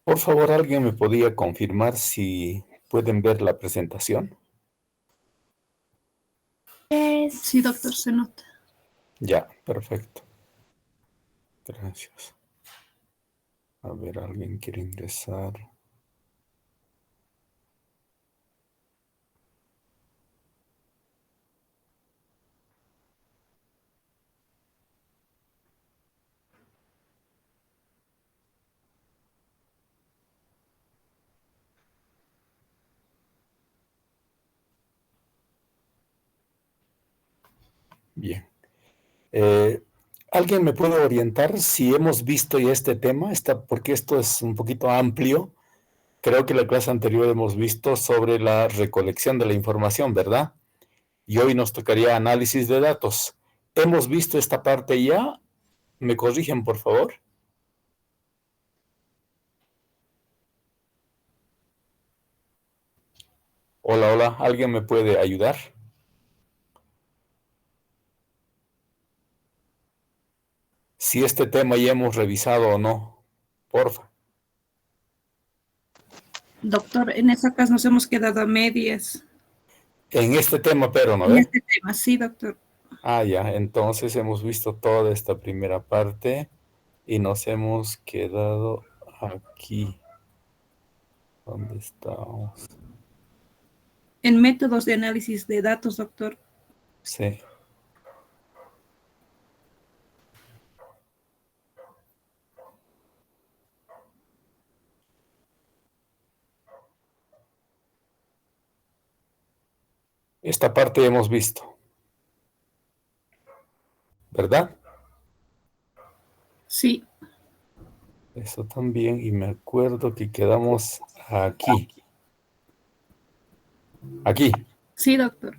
Por favor, ¿alguien me podría confirmar si pueden ver la presentación? Sí, doctor, se nota. Ya, perfecto. Gracias. A ver, ¿alguien quiere ingresar? Bien. ¿Alguien me puede orientar si hemos visto ya este tema? Porque esto es un poquito amplio. Creo que la clase anterior hemos visto sobre la recolección de la información, ¿verdad? Y hoy nos tocaría análisis de datos. ¿Hemos visto esta parte ya? ¿Me corrigen, por favor? Hola, hola. ¿Alguien me puede ayudar? Si este tema ya hemos revisado o no, porfa. Doctor, en esa casa nos hemos quedado a medias. En este tema, pero, ¿no En ve? este tema, sí, doctor. Ah, ya, entonces hemos visto toda esta primera parte y nos hemos quedado aquí. ¿Dónde estamos? En métodos de análisis de datos, doctor. Sí. Esta parte hemos visto, ¿verdad? Sí. Eso también, y me acuerdo que quedamos aquí. Aquí, Sí, doctor.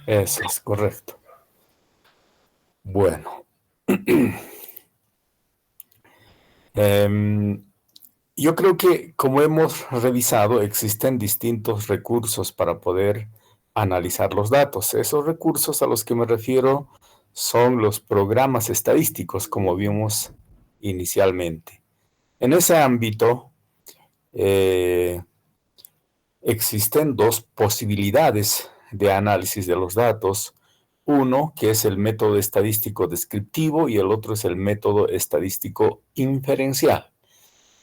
eso es correcto. Bueno. Yo creo que, como hemos revisado, existen distintos recursos para poder analizar los datos. Esos recursos a los que me refiero son los programas estadísticos, como vimos inicialmente. En ese ámbito, existen dos posibilidades de análisis de los datos. Uno, que es el método estadístico descriptivo, y el otro es el método estadístico inferencial.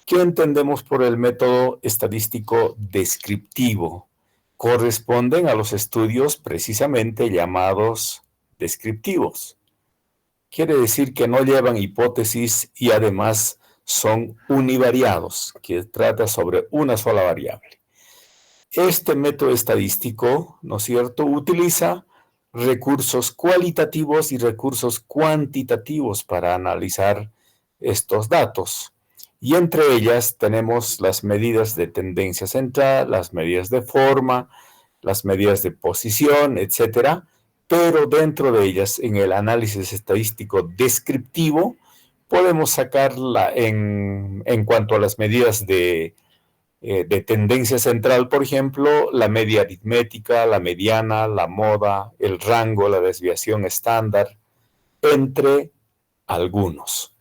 ¿Qué entendemos por el método estadístico descriptivo? Corresponden a los estudios precisamente llamados descriptivos. Quiere decir que no llevan hipótesis y además son univariados, que trata sobre una sola variable. Este método estadístico, ¿no es cierto?, utiliza recursos cualitativos y recursos cuantitativos para analizar estos datos. Y entre ellas tenemos las medidas de tendencia central, las medidas de forma, las medidas de posición, etcétera. Pero dentro de ellas, en el análisis estadístico descriptivo, podemos sacarla en cuanto a las medidas de tendencia central, por ejemplo, la media aritmética, la mediana, la moda, el rango, la desviación estándar, entre algunos.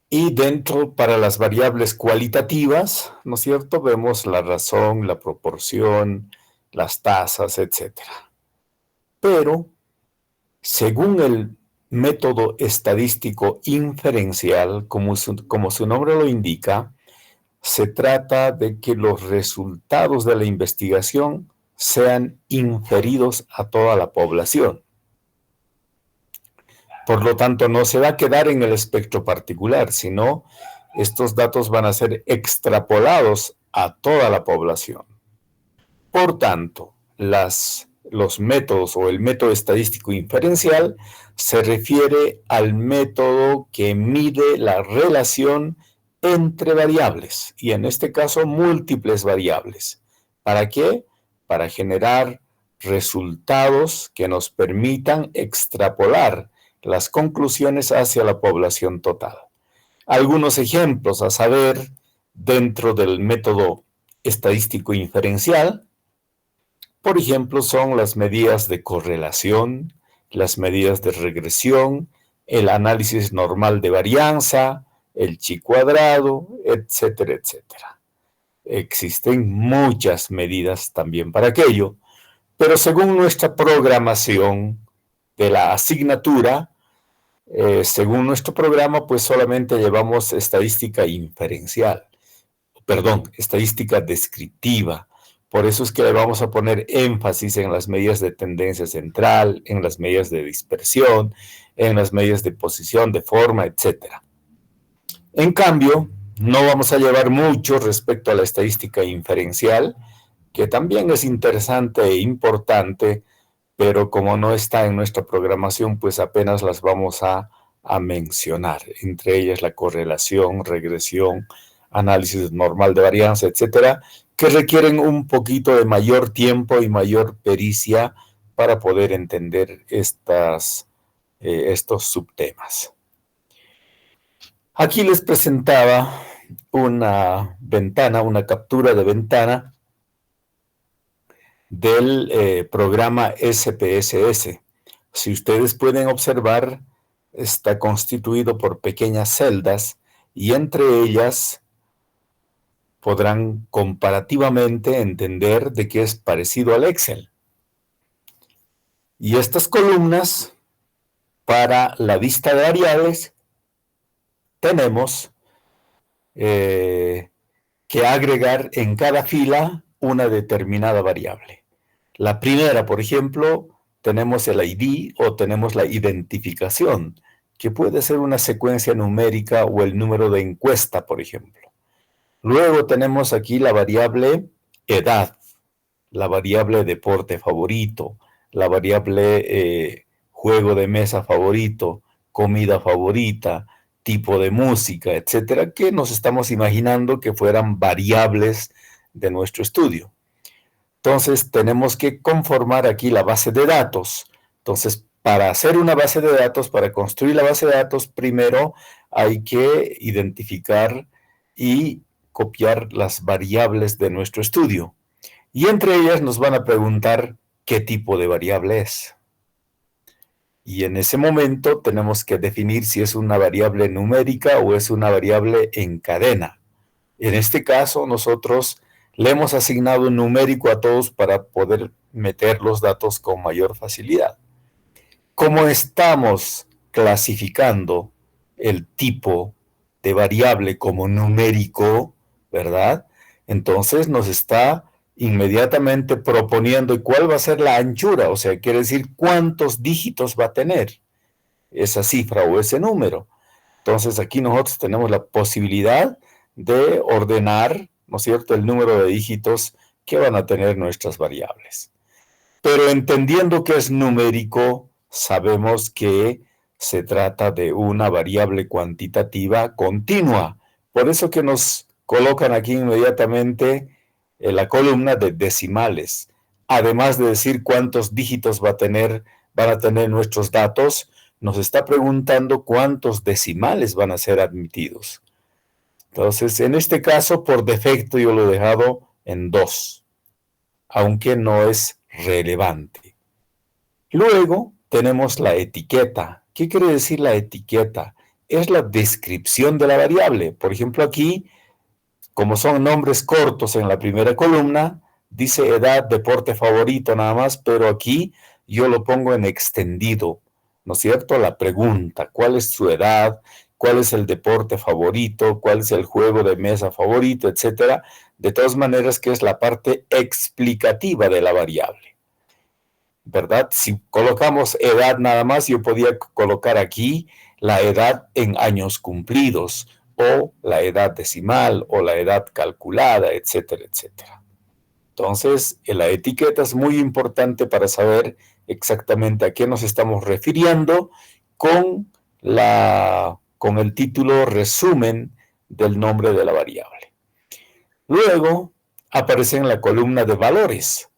Y dentro, para las variables cualitativas, ¿no es cierto?, vemos la razón, la proporción, las tasas, etcétera. Pero, según el método estadístico inferencial, como su nombre lo indica, se trata de que los resultados de la investigación sean inferidos a toda la población. Por lo tanto, no se va a quedar en el espectro particular, sino estos datos van a ser extrapolados a toda la población. Por tanto, los métodos o el método estadístico inferencial se refiere al método que mide la relación entre variables, y en este caso múltiples variables. ¿Para qué? Para generar resultados que nos permitan extrapolar las conclusiones hacia la población total. Algunos ejemplos a saber dentro del método estadístico inferencial, por ejemplo, son las medidas de correlación, las medidas de regresión, el análisis normal de varianza, el chi cuadrado, etcétera, etcétera. Existen muchas medidas también para aquello, pero según nuestra programación de la asignatura, según nuestro programa, pues solamente llevamos estadística inferencial, estadística descriptiva. Por eso es que le vamos a poner énfasis en las medidas de tendencia central, en las medidas de dispersión, en las medidas de posición, de forma, etcétera. En cambio, no vamos a llevar mucho respecto a la estadística inferencial, que también es interesante e importante, pero como no está en nuestra programación, pues apenas las vamos a mencionar, entre ellas la correlación, regresión, análisis normal de varianza, etcétera, que requieren un poquito de mayor tiempo y mayor pericia para poder entender estos subtemas. Aquí les presentaba una ventana, una captura de ventana del programa SPSS. Si ustedes pueden observar, está constituido por pequeñas celdas y entre ellas podrán comparativamente entender de que es parecido al Excel. Y estas columnas, para la vista de variables, tenemos que agregar en cada fila una determinada variable. La primera, por ejemplo, tenemos el ID o tenemos la identificación, que puede ser una secuencia numérica o el número de encuesta, por ejemplo. Luego tenemos aquí la variable edad, la variable deporte favorito, la variable juego de mesa favorito, comida favorita, tipo de música, etcétera, que nos estamos imaginando que fueran variables de nuestro estudio. Entonces, tenemos que conformar aquí la base de datos. Entonces, para hacer una base de datos, para construir la base de datos, primero hay que identificar y copiar las variables de nuestro estudio. Y entre ellas nos van a preguntar qué tipo de variable es. Y en ese momento tenemos que definir si es una variable numérica o es una variable en cadena. En este caso, nosotros le hemos asignado un numérico a todos para poder meter los datos con mayor facilidad. Como estamos clasificando el tipo de variable como numérico, ¿verdad? Entonces nos está inmediatamente proponiendo cuál va a ser la anchura, o sea, quiere decir cuántos dígitos va a tener esa cifra o ese número. Entonces aquí nosotros tenemos la posibilidad de ordenar, ¿no es cierto?, el número de dígitos que van a tener nuestras variables. Pero entendiendo que es numérico, sabemos que se trata de una variable cuantitativa continua. Por eso que nos colocan aquí inmediatamente en la columna de decimales. Además de decir cuántos dígitos van a tener nuestros datos, nos está preguntando cuántos decimales van a ser admitidos. Entonces, en este caso, por defecto yo lo he dejado en 2, aunque no es relevante. Luego tenemos la etiqueta. ¿Qué quiere decir la etiqueta? Es la descripción de la variable. Por ejemplo, aquí, como son nombres cortos en la primera columna, dice edad, deporte favorito nada más, pero aquí yo lo pongo en extendido, ¿no es cierto? La pregunta, ¿cuál es su edad? ¿Cuál es el deporte favorito? ¿Cuál es el juego de mesa favorito? Etcétera. De todas maneras, que es la parte explicativa de la variable, ¿verdad? Si colocamos edad nada más, yo podía colocar aquí la edad en años cumplidos, o la edad decimal, o la edad calculada, etcétera, etcétera. Entonces, la etiqueta es muy importante para saber exactamente a qué nos estamos refiriendo con el título resumen del nombre de la variable. Luego aparece en la columna de valores.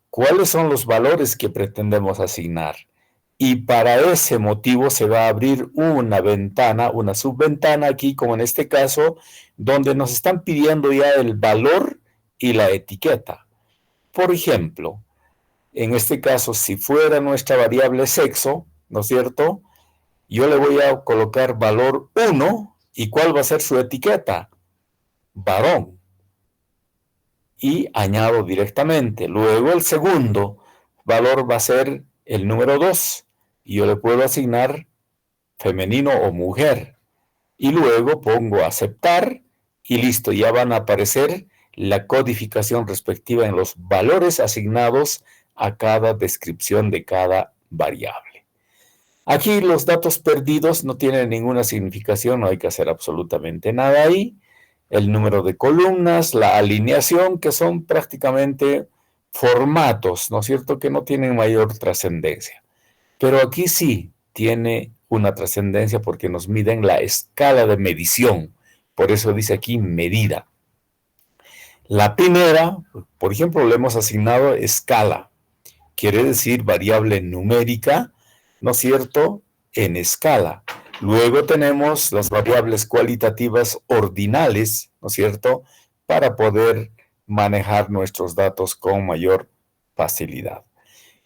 ¿Cuáles son los valores que pretendemos asignar? Y para ese motivo se va a abrir una ventana, una subventana aquí, como en este caso, donde nos están pidiendo ya el valor y la etiqueta. Por ejemplo, en este caso, si fuera nuestra variable sexo, ¿no es cierto?, yo le voy a colocar valor 1 ¿Y cuál va a ser su etiqueta? Varón. Y añado directamente. Luego el segundo valor va a ser el número 2. Y yo le puedo asignar femenino o mujer. Y luego pongo aceptar y listo, ya van a aparecer la codificación respectiva en los valores asignados a cada descripción de cada variable. Aquí los datos perdidos no tienen ninguna significación, no hay que hacer absolutamente nada ahí. El número de columnas, la alineación, que son prácticamente formatos, ¿no es cierto?, que no tienen mayor trascendencia. Pero aquí sí tiene una trascendencia porque nos miden la escala de medición. Por eso dice aquí medida. La primera, por ejemplo, le hemos asignado escala. Quiere decir variable numérica, ¿no es cierto?, en escala. Luego tenemos las variables cualitativas ordinales, ¿no es cierto?, para poder manejar nuestros datos con mayor facilidad.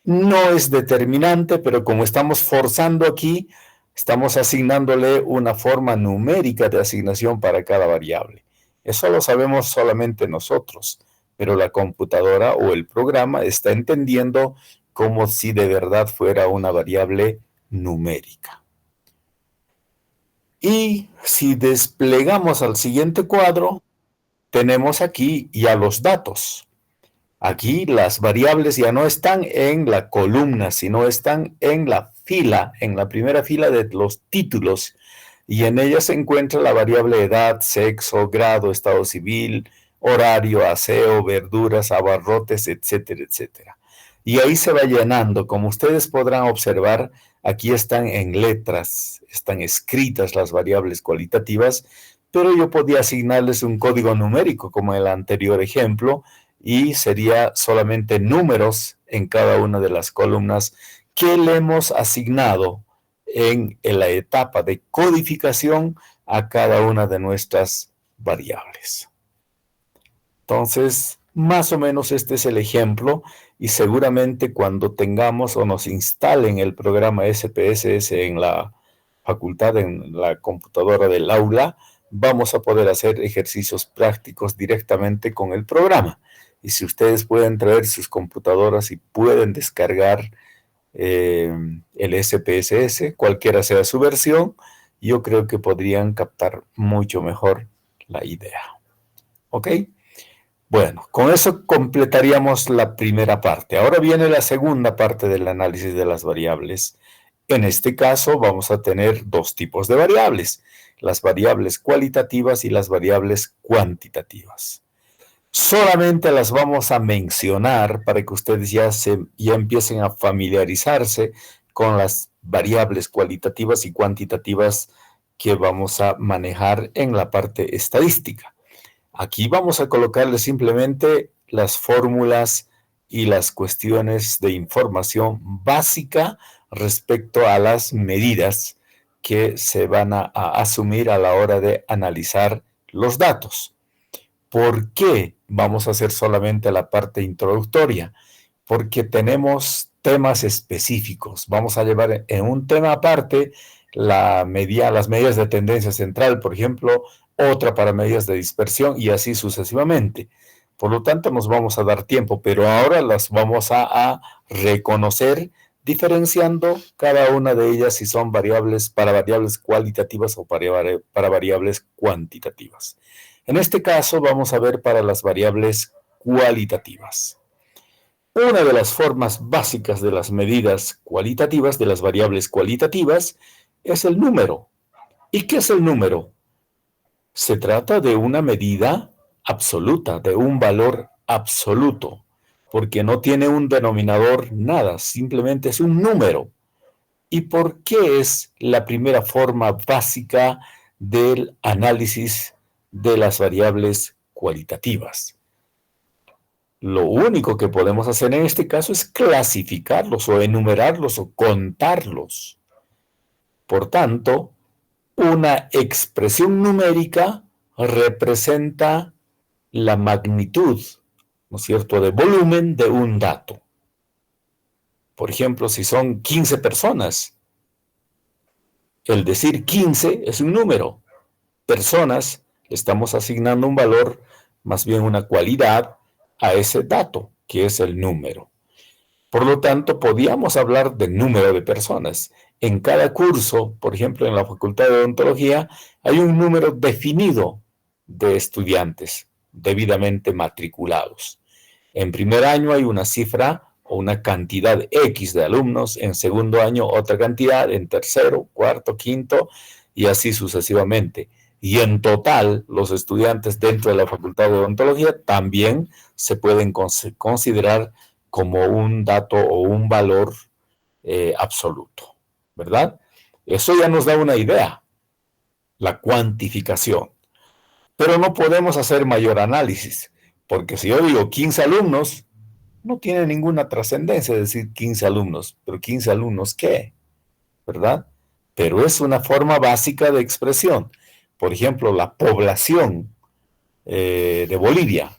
No es determinante, pero como estamos forzando aquí, estamos asignándole una forma numérica de asignación para cada variable. Eso lo sabemos solamente nosotros, pero la computadora o el programa está entendiendo como si de verdad fuera una variable numérica. Y si desplegamos al siguiente cuadro, tenemos aquí ya los datos. Aquí las variables ya no están en la columna, sino están en la fila, en la primera fila de los títulos. Y en ella se encuentra la variable edad, sexo, grado, estado civil, horario, aseo, verduras, abarrotes, etcétera, etcétera. Y ahí se va llenando. Como ustedes podrán observar, aquí están en letras, están escritas las variables cualitativas, pero yo podía asignarles un código numérico, como en el anterior ejemplo, y sería solamente números en cada una de las columnas que le hemos asignado en la etapa de codificación a cada una de nuestras variables. Entonces, más o menos este es el ejemplo y seguramente cuando tengamos o nos instalen el programa SPSS en la facultad, en la computadora del aula, vamos a poder hacer ejercicios prácticos directamente con el programa. Y si ustedes pueden traer sus computadoras y pueden descargar el SPSS, cualquiera sea su versión, yo creo que podrían captar mucho mejor la idea. ¿Ok? Bueno, con eso completaríamos la primera parte. Ahora viene la segunda parte del análisis de las variables. En este caso vamos a tener dos tipos de variables, las variables cualitativas y las variables cuantitativas. Solamente las vamos a mencionar para que ustedes ya empiecen a familiarizarse con las variables cualitativas y cuantitativas que vamos a manejar en la parte estadística. Aquí vamos a colocarle simplemente las fórmulas y las cuestiones de información básica respecto a las medidas que se van a asumir a la hora de analizar los datos. ¿Por qué vamos a hacer solamente la parte introductoria? Porque tenemos temas específicos. Vamos a llevar en un tema aparte las medidas de tendencia central, por ejemplo, otra para medidas de dispersión y así sucesivamente. Por lo tanto, nos vamos a dar tiempo, pero ahora las vamos a reconocer diferenciando cada una de ellas si son variables para variables cualitativas o para variables cuantitativas. En este caso vamos a ver para las variables cualitativas. Una de las formas básicas de las medidas cualitativas, de las variables cualitativas, es el número. ¿Y qué es el número? Se trata de una medida absoluta, de un valor absoluto, porque no tiene un denominador nada, simplemente es un número. ¿Y por qué es la primera forma básica del análisis de las variables cualitativas? Lo único que podemos hacer en este caso es clasificarlos o enumerarlos o contarlos. Por tanto, una expresión numérica representa la magnitud, ¿no es cierto?, de volumen de un dato. Por ejemplo, si son 15 personas, el decir 15 es un número. personas, le estamos asignando un valor, más bien una cualidad, a ese dato, que es el número. Por lo tanto, podíamos hablar de número de personas. En cada curso, por ejemplo, en la Facultad de Odontología, hay un número definido de estudiantes debidamente matriculados. En primer año hay una cifra o una cantidad X de alumnos, en segundo año otra cantidad, en tercero, cuarto, quinto, y así sucesivamente. Y en total, los estudiantes dentro de la Facultad de Odontología también se pueden considerar como un dato o un valor absoluto, ¿verdad? Eso ya nos da una idea, la cuantificación. Pero no podemos hacer mayor análisis, porque si yo digo 15 alumnos, no tiene ninguna trascendencia decir 15 alumnos, pero 15 alumnos, ¿qué? ¿Verdad? Pero es una forma básica de expresión. Por ejemplo, la población de Bolivia.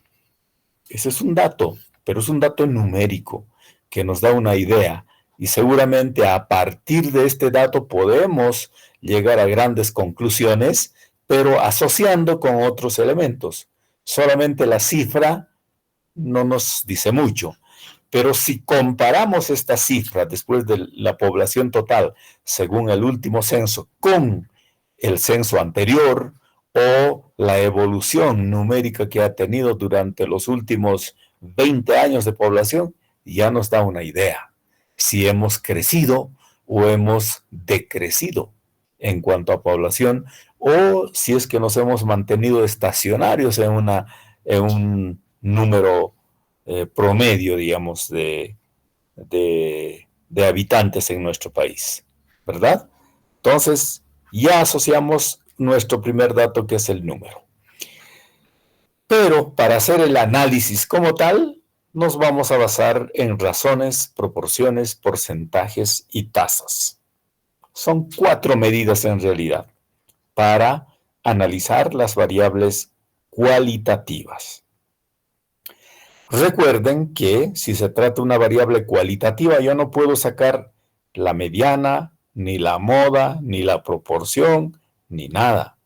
Ese es un dato, pero es un dato numérico que nos da una idea y seguramente a partir de este dato podemos llegar a grandes conclusiones, pero asociando con otros elementos. Solamente la cifra no nos dice mucho, pero si comparamos esta cifra después de la población total según el último censo con el censo anterior, o la evolución numérica que ha tenido durante los últimos 20 años de población, ya nos da una idea si hemos crecido o hemos decrecido en cuanto a población, o si es que nos hemos mantenido estacionarios en un número promedio, digamos, de habitantes en nuestro país, ¿verdad? Entonces, ya asociamos nuestro primer dato, que es el número. Pero para hacer el análisis como tal, nos vamos a basar en razones, proporciones, porcentajes y tasas. Son 4 medidas en realidad para analizar las variables cualitativas. Recuerden que si se trata de una variable cualitativa, yo no puedo sacar la mediana, ni la moda, ni la proporción, ni nada.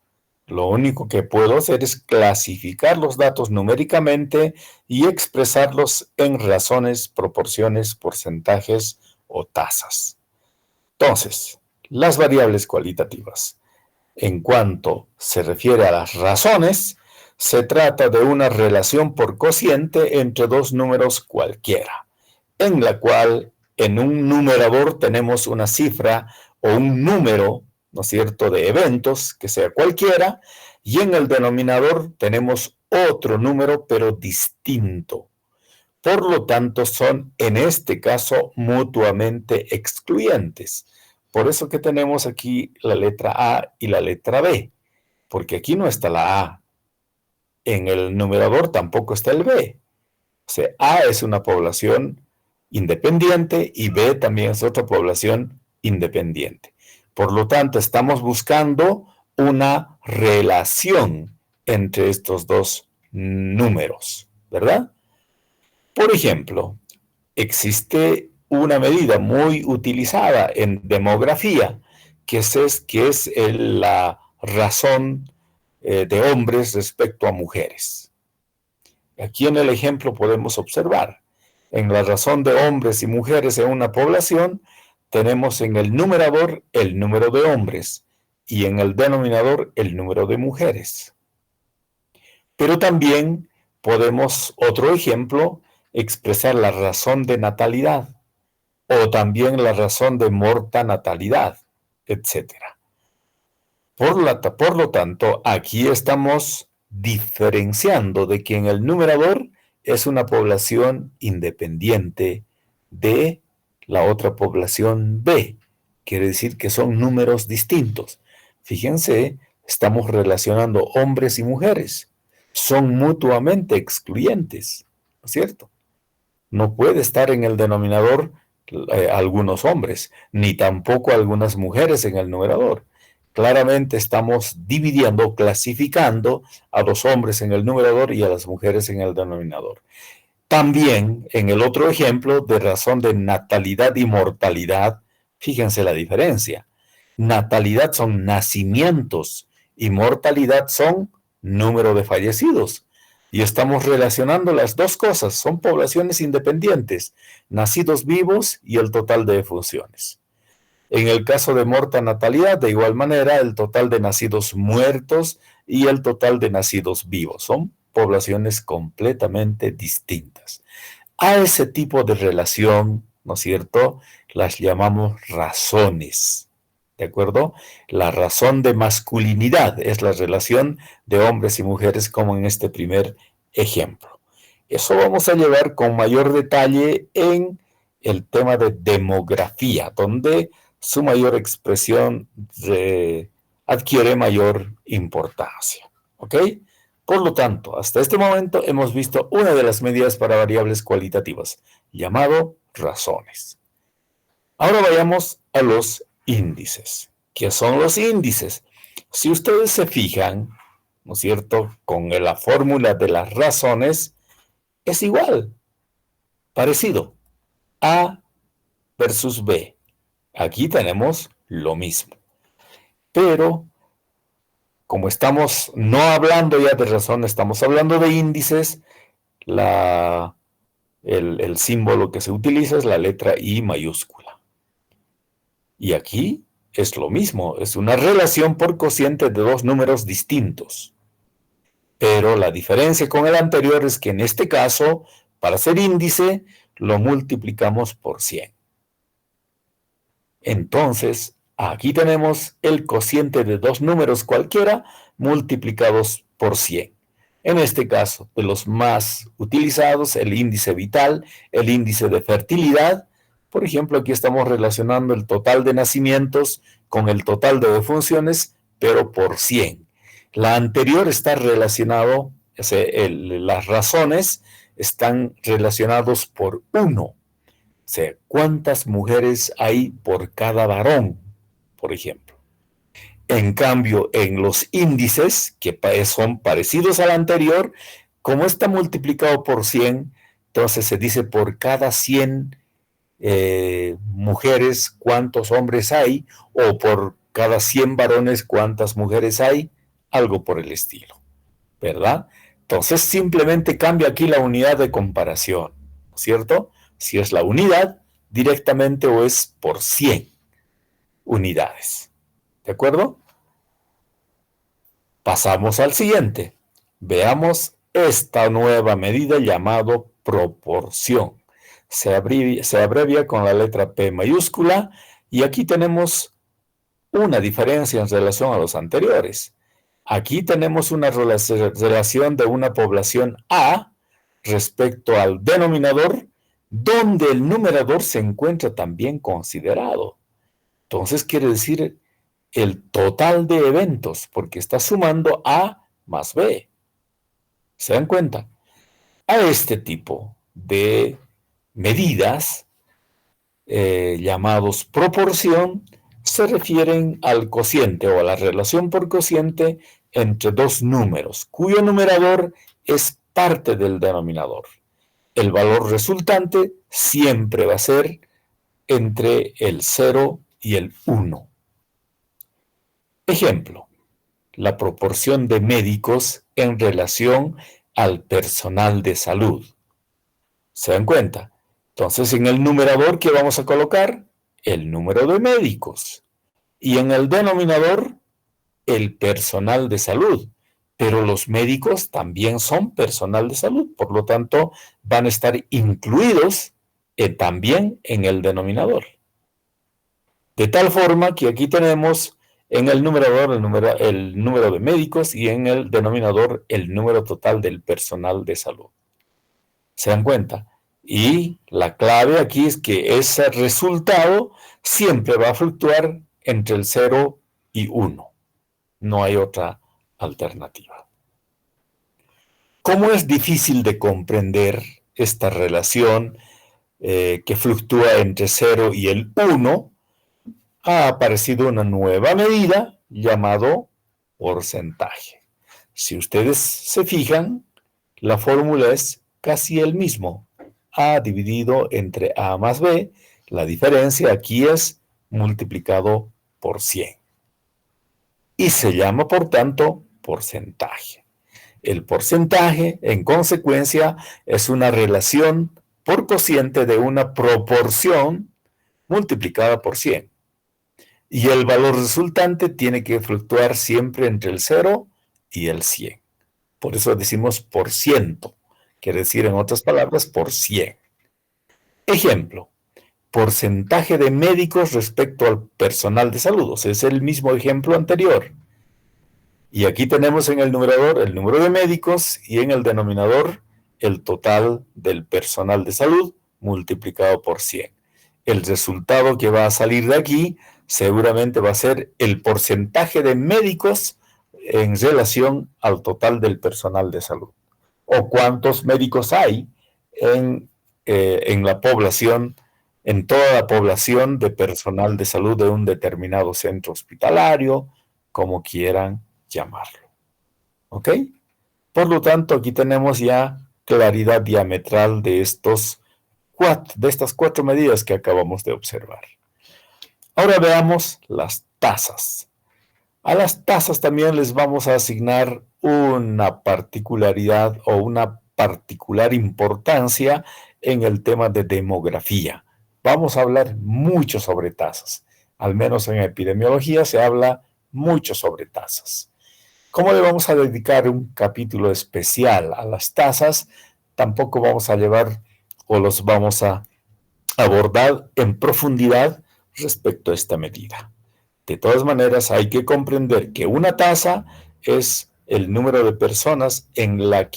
Lo único que puedo hacer es clasificar los datos numéricamente y expresarlos en razones, proporciones, porcentajes o tasas. Entonces, las variables cualitativas. En cuanto se refiere a las razones, se trata de una relación por cociente entre dos números cualquiera, en la cual en un numerador tenemos una cifra o un número, ¿no es cierto?, de eventos, que sea cualquiera, y en el denominador tenemos otro número, pero distinto. Por lo tanto, son en este caso mutuamente excluyentes. Por eso que tenemos aquí la letra A y la letra B, porque aquí no está la A. En el numerador tampoco está el B. O sea, A es una población independiente y B también es otra población independiente. Por lo tanto, estamos buscando una relación entre estos dos números, ¿verdad? Por ejemplo, existe una medida muy utilizada en demografía, que es la razón de hombres respecto a mujeres. Aquí en el ejemplo podemos observar, en la razón de hombres y mujeres en una población, tenemos en el numerador el número de hombres y en el denominador el número de mujeres. Pero también podemos, otro ejemplo, expresar la razón de natalidad o también la razón de mortanatalidad, etc. Por lo tanto, aquí estamos diferenciando de que en el numerador es una población independiente de la otra población B. Quiere decir que son números distintos. Fíjense, estamos relacionando hombres y mujeres. Son mutuamente excluyentes, ¿no es cierto? No puede estar en el denominador algunos hombres, ni tampoco algunas mujeres en el numerador. Claramente estamos dividiendo, clasificando a los hombres en el numerador y a las mujeres en el denominador. También en el otro ejemplo de razón de natalidad y mortalidad, fíjense la diferencia. Natalidad son nacimientos y mortalidad son número de fallecidos. Y estamos relacionando las dos cosas, son poblaciones independientes, nacidos vivos y el total de defunciones. En el caso de mortanatalidad, de igual manera, el total de nacidos muertos y el total de nacidos vivos. Son poblaciones completamente distintas. A ese tipo de relación, ¿no es cierto?, las llamamos razones. ¿De acuerdo? La razón de masculinidad es la relación de hombres y mujeres como en este primer ejemplo. Eso vamos a llevar con mayor detalle en el tema de demografía, donde su mayor expresión adquiere mayor importancia. ¿Ok? Por lo tanto, hasta este momento hemos visto una de las medidas para variables cualitativas, llamado razones. Ahora vayamos a los índices. ¿Qué son los índices? Si ustedes se fijan, ¿no es cierto?, con la fórmula de las razones, es igual, parecido. A versus B. Aquí tenemos lo mismo. Pero, como estamos no hablando ya de razones, estamos hablando de índices, el símbolo que se utiliza es la letra I mayúscula. Y aquí es lo mismo, es una relación por cociente de dos números distintos. Pero la diferencia con el anterior es que en este caso, para hacer índice, lo multiplicamos por 100. Entonces, aquí tenemos el cociente de dos números cualquiera multiplicados por 100. En este caso, de los más utilizados, el índice vital, el índice de fertilidad. Por ejemplo, aquí estamos relacionando el total de nacimientos con el total de defunciones, pero por 100. La anterior está relacionado, las razones están relacionados por 1. O sea, ¿cuántas mujeres hay por cada varón, por ejemplo? En cambio, en los índices, que son parecidos al anterior, como está multiplicado por 100, entonces se dice por cada 100 mujeres cuántos hombres hay, o por cada 100 varones cuántas mujeres hay, algo por el estilo, ¿verdad? Entonces simplemente cambia aquí la unidad de comparación, ¿no es cierto? Si es la unidad directamente o es por 100 unidades, ¿de acuerdo? Pasamos al siguiente. Veamos esta nueva medida llamado proporción. Se abrevia con la letra P mayúscula y aquí tenemos una diferencia en relación a los anteriores. Aquí tenemos una relación de una población A respecto al denominador, donde el numerador se encuentra también considerado. Entonces quiere decir el total de eventos, porque está sumando A más B. ¿Se dan cuenta? A este tipo de medidas, llamados proporción, se refieren al cociente o a la relación por cociente entre dos números, cuyo numerador es parte del denominador. El valor resultante siempre va a ser entre el 0 y el 1. Ejemplo, la proporción de médicos en relación al personal de salud. ¿Se dan cuenta? Entonces, en el numerador, ¿qué vamos a colocar? El número de médicos. Y en el denominador, el personal de salud. Pero los médicos también son personal de salud, por lo tanto, van a estar incluidos también en el denominador. De tal forma que aquí tenemos en el numerador el número de médicos y en el denominador el número total del personal de salud. ¿Se dan cuenta? Y la clave aquí es que ese resultado siempre va a fluctuar entre el 0 y 1. No hay otra alternativa. ¿Cómo es difícil de comprender esta relación que fluctúa entre 0 y el 1? Ha aparecido una nueva medida llamado porcentaje. Si ustedes se fijan, la fórmula es casi el mismo. A dividido entre A más B, la diferencia aquí es multiplicado por 100. y se llama, por tanto, porcentaje. El porcentaje, en consecuencia, es una relación por cociente de una proporción multiplicada por 100. Y el valor resultante tiene que fluctuar siempre entre el 0 y el 100. Por eso decimos por ciento. Quiere decir, en otras palabras, por 100. Ejemplo, porcentaje de médicos respecto al personal de salud. O sea, es el mismo ejemplo anterior. Y aquí tenemos en el numerador el número de médicos y en el denominador el total del personal de salud multiplicado por 100. El resultado que va a salir de aquí seguramente va a ser el porcentaje de médicos en relación al total del personal de salud. O cuántos médicos hay en la población, en toda la población de personal de salud de un determinado centro hospitalario, como quieran llamarlo. ¿Ok? Por lo tanto, aquí tenemos ya claridad diametral de estas 4 medidas que acabamos de observar. Ahora veamos las tasas. A las tasas también les vamos a asignar una particularidad o una particular importancia en el tema de demografía. Vamos a hablar mucho sobre tasas. Al menos en epidemiología se habla mucho sobre tasas. ¿Cómo le vamos a dedicar un capítulo especial a las tasas? Tampoco vamos a llevar o los vamos a abordar en profundidad respecto a esta medida. De todas maneras, hay que comprender que una tasa es el número de personas en las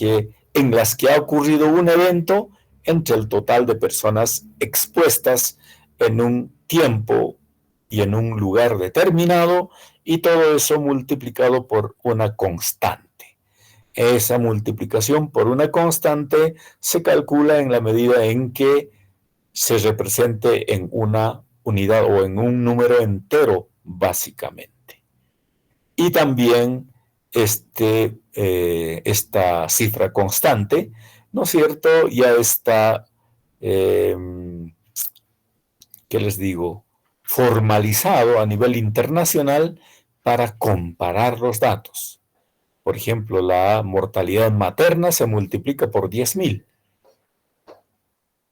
que ha ocurrido un evento entre el total de personas expuestas en un tiempo y en un lugar determinado, y todo eso multiplicado por una constante. Esa multiplicación por una constante se calcula en la medida en que se represente en una unidad o en un número entero, básicamente. Y también esta cifra constante, ¿no es cierto? Ya está, ¿qué les digo?, formalizado a nivel internacional para comparar los datos. Por ejemplo, la mortalidad materna se multiplica por 10.000.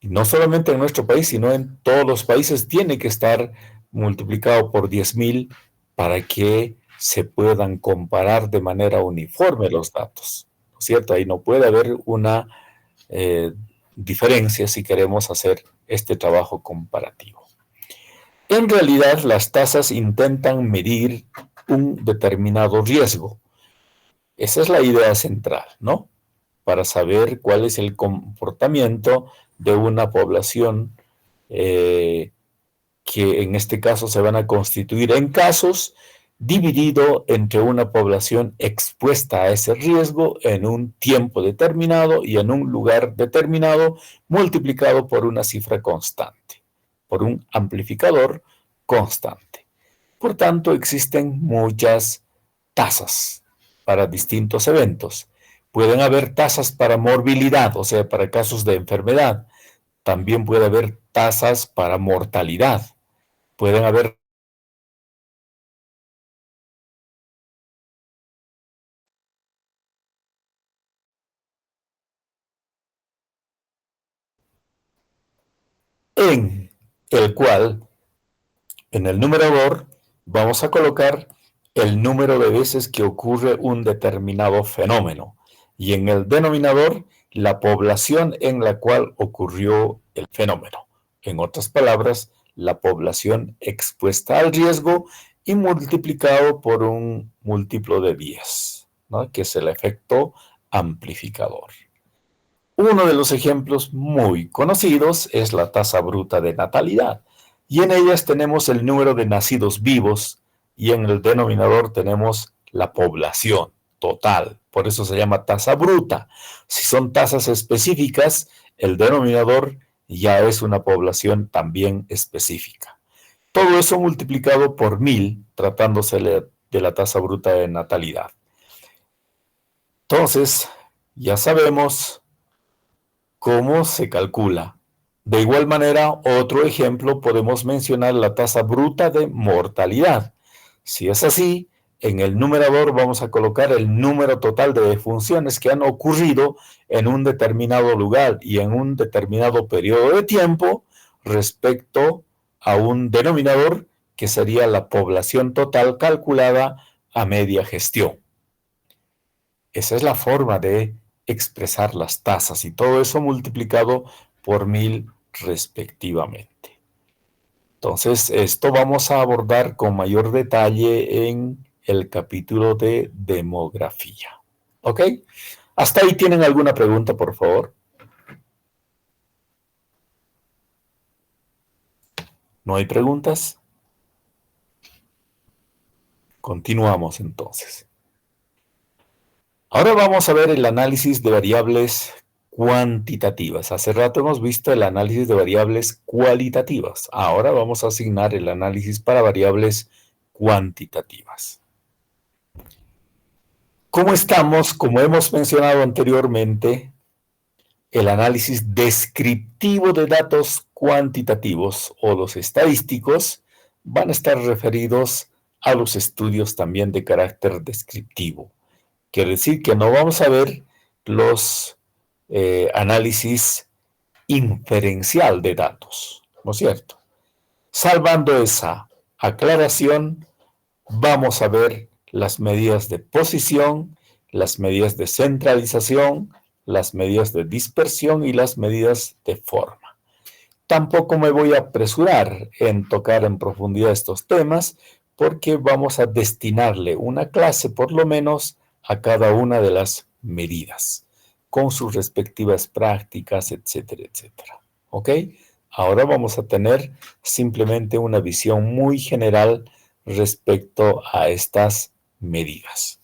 Y no solamente en nuestro país, sino en todos los países tiene que estar multiplicado por 10.000 para que se puedan comparar de manera uniforme los datos, ¿no es cierto? Ahí no puede haber una diferencia si queremos hacer este trabajo comparativo. En realidad, las tasas intentan medir un determinado riesgo. Esa es la idea central, ¿no? Para saber cuál es el comportamiento de una población que en este caso se van a constituir en casos, dividido entre una población expuesta a ese riesgo en un tiempo determinado y en un lugar determinado, multiplicado por una cifra constante, por un amplificador constante. Por tanto, existen muchas tasas para distintos eventos. Pueden haber tasas para morbilidad, o sea, para casos de enfermedad. También puede haber tasas para mortalidad. Pueden haber en el cual, en el numerador, vamos a colocar el número de veces que ocurre un determinado fenómeno. Y en el denominador, la población en la cual ocurrió el fenómeno. En otras palabras, la población expuesta al riesgo y multiplicado por un múltiplo de 10, ¿no? Que es el efecto amplificador. Uno de los ejemplos muy conocidos es la tasa bruta de natalidad, y en ellas tenemos el número de nacidos vivos y en el denominador tenemos la población total. Por eso se llama tasa bruta. Si son tasas específicas, el denominador ya es una población también específica. Todo eso multiplicado por 1000, tratándose de la tasa bruta de natalidad. Entonces, ya sabemos cómo se calcula. De igual manera, otro ejemplo podemos mencionar la tasa bruta de mortalidad. Si es así, En el numerador vamos a colocar el número total de defunciones que han ocurrido en un determinado lugar y en un determinado periodo de tiempo respecto a un denominador que sería la población total calculada a media gestión. Esa es la forma de expresar las tasas y todo eso multiplicado por 1000 respectivamente. Entonces, esto vamos a abordar con mayor detalle en el capítulo de demografía. ¿Ok? ¿Hasta ahí tienen alguna pregunta, por favor? ¿No hay preguntas? Continuamos entonces. Ahora vamos a ver el análisis de variables cuantitativas. Hace rato hemos visto el análisis de variables cualitativas. Ahora vamos a asignar el análisis para variables cuantitativas. ¿Cómo estamos? Como hemos mencionado anteriormente, el análisis descriptivo de datos cuantitativos o los estadísticos van a estar referidos a los estudios también de carácter descriptivo. Quiere decir que no vamos a ver los análisis inferencial de datos, ¿no es cierto? Salvando esa aclaración, vamos a ver las medidas de posición, las medidas de centralización, las medidas de dispersión y las medidas de forma. Tampoco me voy a apresurar en tocar en profundidad estos temas porque vamos a destinarle una clase por lo menos a cada una de las medidas, con sus respectivas prácticas, etcétera, etcétera. ¿Ok? Ahora vamos a tener simplemente una visión muy general respecto a estas medidas.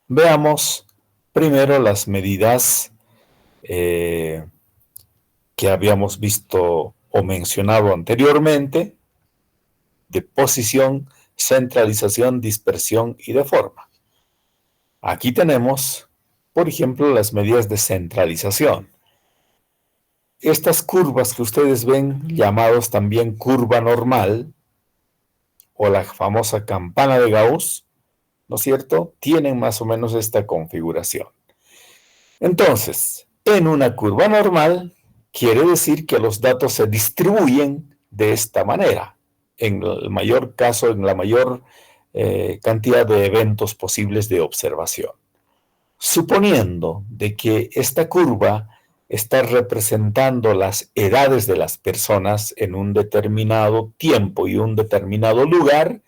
Veamos primero las medidas que habíamos visto o mencionado anteriormente, de posición, centralización, dispersión y de forma. Aquí tenemos, por ejemplo, las medidas de centralización. Estas curvas que ustedes ven, llamados también curva normal, o la famosa campana de Gauss, ¿no es cierto?, tienen más o menos esta configuración. Entonces, en una curva normal, quiere decir que los datos se distribuyen de esta manera, en el mayor caso, en la mayor cantidad de eventos posibles de observación. Suponiendo de que esta curva está representando las edades de las personas en un determinado tiempo y un determinado lugar,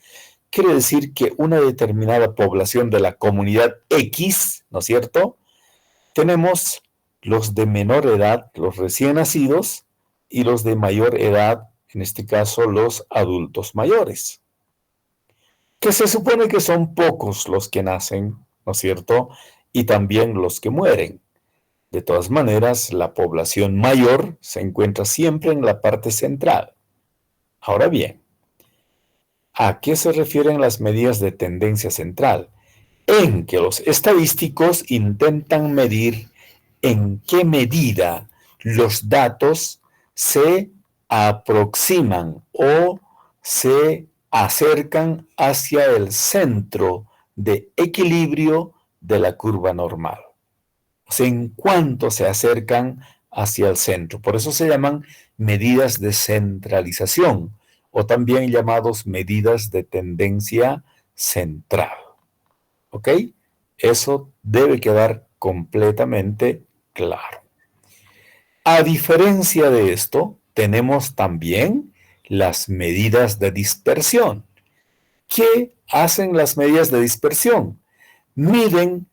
quiere decir que una determinada población de la comunidad X, ¿no es cierto?, tenemos los de menor edad, los recién nacidos, y los de mayor edad, en este caso los adultos mayores, que se supone que son pocos los que nacen, ¿no es cierto?, y también los que mueren. De todas maneras, la población mayor se encuentra siempre en la parte central. Ahora bien, ¿a qué se refieren las medidas de tendencia central? En que los estadísticos intentan medir en qué medida los datos se aproximan o se acercan hacia el centro de equilibrio de la curva normal. O sea, en cuánto se acercan hacia el centro. Por eso se llaman medidas de centralización o también llamados medidas de tendencia central. ¿Ok? Eso debe quedar completamente claro. A diferencia de esto, tenemos también las medidas de dispersión. ¿Qué hacen las medidas de dispersión? Miden,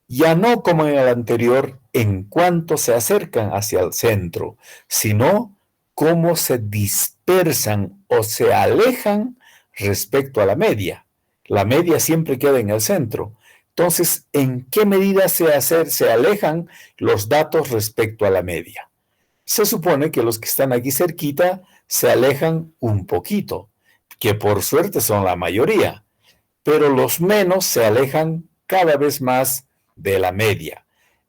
ya no como en el anterior, en cuánto se acercan hacia el centro, sino cómo se dispersan o se alejan respecto a la media. La media siempre queda en el centro. Entonces, ¿en qué medida se alejan los datos respecto a la media? Se supone que los que están aquí cerquita se alejan un poquito, que por suerte son la mayoría, pero los menos se alejan cada vez más de la media.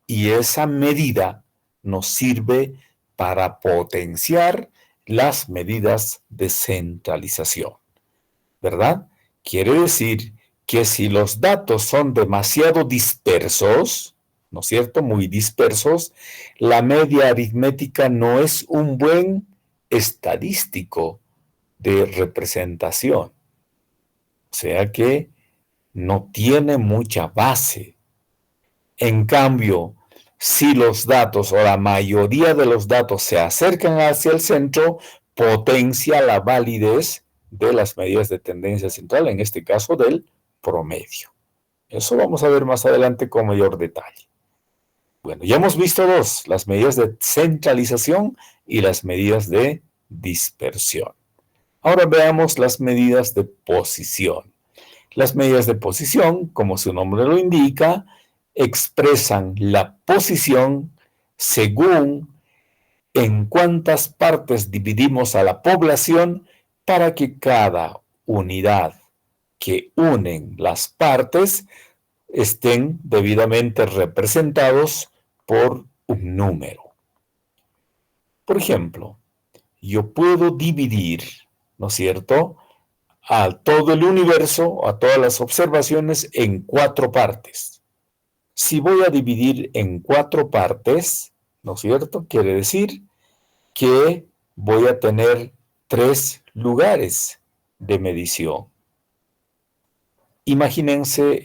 Y esa medida nos sirve para potenciar las medidas de centralización, ¿verdad? Quiere decir que si los datos son demasiado dispersos, ¿no es cierto? Muy dispersos, la media aritmética no es un buen estadístico de representación. O sea que no tiene mucha base. En cambio, si los datos o la mayoría de los datos se acercan hacia el centro, potencia la validez de las medidas de tendencia central, en este caso del promedio. Eso vamos a ver más adelante con mayor detalle. Bueno, ya hemos visto dos, las medidas de centralización y las medidas de dispersión. Ahora veamos las medidas de posición. Las medidas de posición, como su nombre lo indica, expresan la posición según en cuántas partes dividimos a la población para que cada unidad que unen las partes estén debidamente representados por un número. Por ejemplo, yo puedo dividir, ¿no es cierto?, a todo el universo, a todas las observaciones en 4 partes. Si voy a dividir en 4 partes, ¿no es cierto?, quiere decir que voy a tener 3 lugares de medición. Imagínense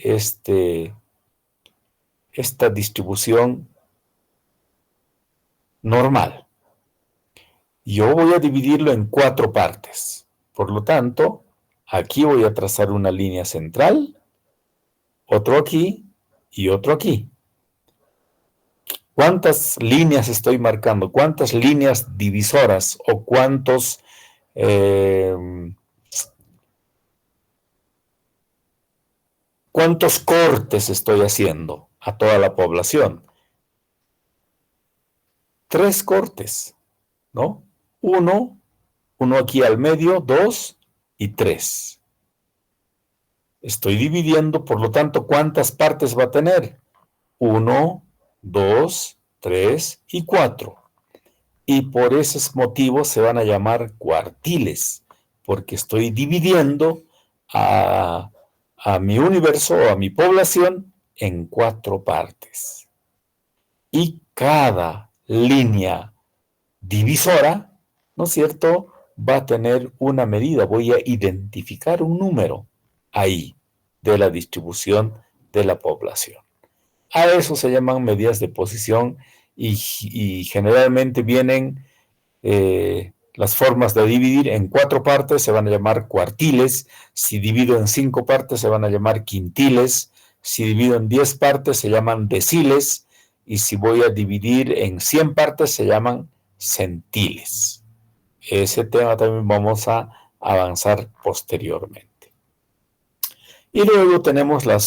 esta distribución normal. Yo voy a dividirlo en 4 partes. Por lo tanto, aquí voy a trazar una línea central, otro aquí y otro aquí. ¿Cuántas líneas estoy marcando? ¿Cuántas líneas divisoras o cuántos cortes estoy haciendo a toda la población? 3 cortes, ¿no? Uno aquí al medio, 2 y 3. Estoy dividiendo, por lo tanto, ¿cuántas partes va a tener? 1, 2, 3 y 4. Y por esos motivos se van a llamar cuartiles, porque estoy dividiendo a mi universo o a mi población en 4 partes. Y cada línea divisora, ¿no es cierto?, va a tener una medida. Voy a identificar un número ahí de la distribución de la población. A eso se llaman medidas de posición y generalmente vienen las formas de dividir en 4 partes, se van a llamar cuartiles. Si divido en 5 partes, se van a llamar quintiles. Si divido en 10 partes, se llaman deciles. Y si voy a dividir en 100 partes, se llaman centiles. Ese tema también vamos a avanzar posteriormente. Y luego tenemos la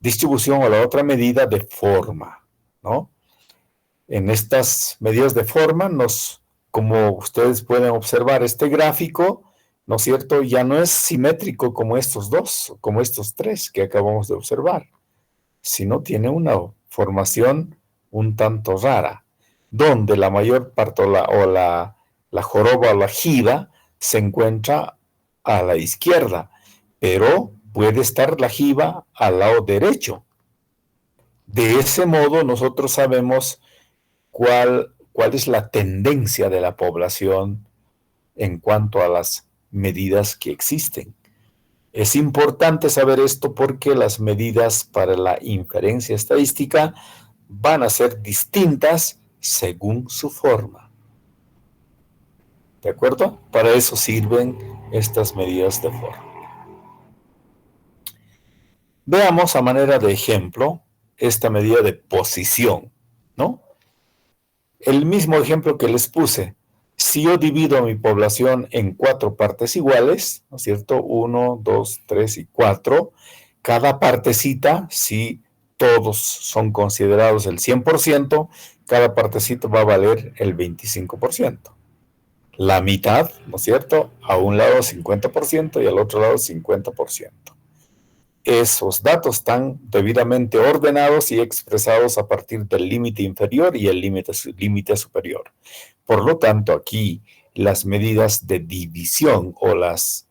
distribución o la otra medida de forma, ¿no? En estas medidas de forma, como ustedes pueden observar, este gráfico, ¿no es cierto?, ya no es simétrico como estos dos, como estos 3 que acabamos de observar, sino tiene una formación un tanto rara, donde la mayor parte la joroba o la jiba se encuentra a la izquierda, pero puede estar la jiba al lado derecho. De ese modo nosotros sabemos cuál es la tendencia de la población en cuanto a las medidas que existen. Es importante saber esto porque las medidas para la inferencia estadística van a ser distintas según su forma. ¿De acuerdo? Para eso sirven estas medidas de forma. Veamos a manera de ejemplo esta medida de posición, ¿no? El mismo ejemplo que les puse. Si yo divido a mi población en 4 partes iguales, ¿no es cierto? 1, 2, 3 y 4. Cada partecita, si todos son considerados el 100%, cada partecita va a valer el 25%. La mitad, ¿no es cierto?, a un lado 50% y al otro lado 50%. Esos datos están debidamente ordenados y expresados a partir del límite inferior y el límite superior. Por lo tanto, aquí las medidas de división o las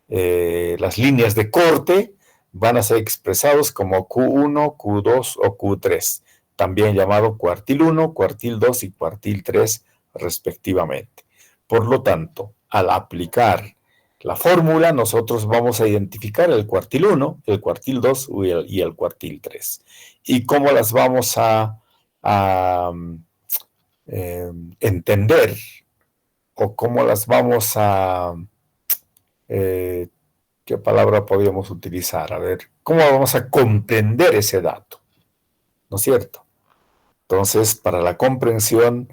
las líneas de corte van a ser expresados como Q1, Q2 o Q3, también llamado cuartil 1, cuartil 2 y cuartil 3 respectivamente. Por lo tanto, al aplicar la fórmula, nosotros vamos a identificar el cuartil 1, el cuartil 2 y el cuartil 3. ¿Y cómo las vamos a entender? ¿O cómo las vamos a... ¿qué palabra podríamos utilizar? A ver, ¿cómo vamos a comprender ese dato? ¿No es cierto? Entonces, para la comprensión,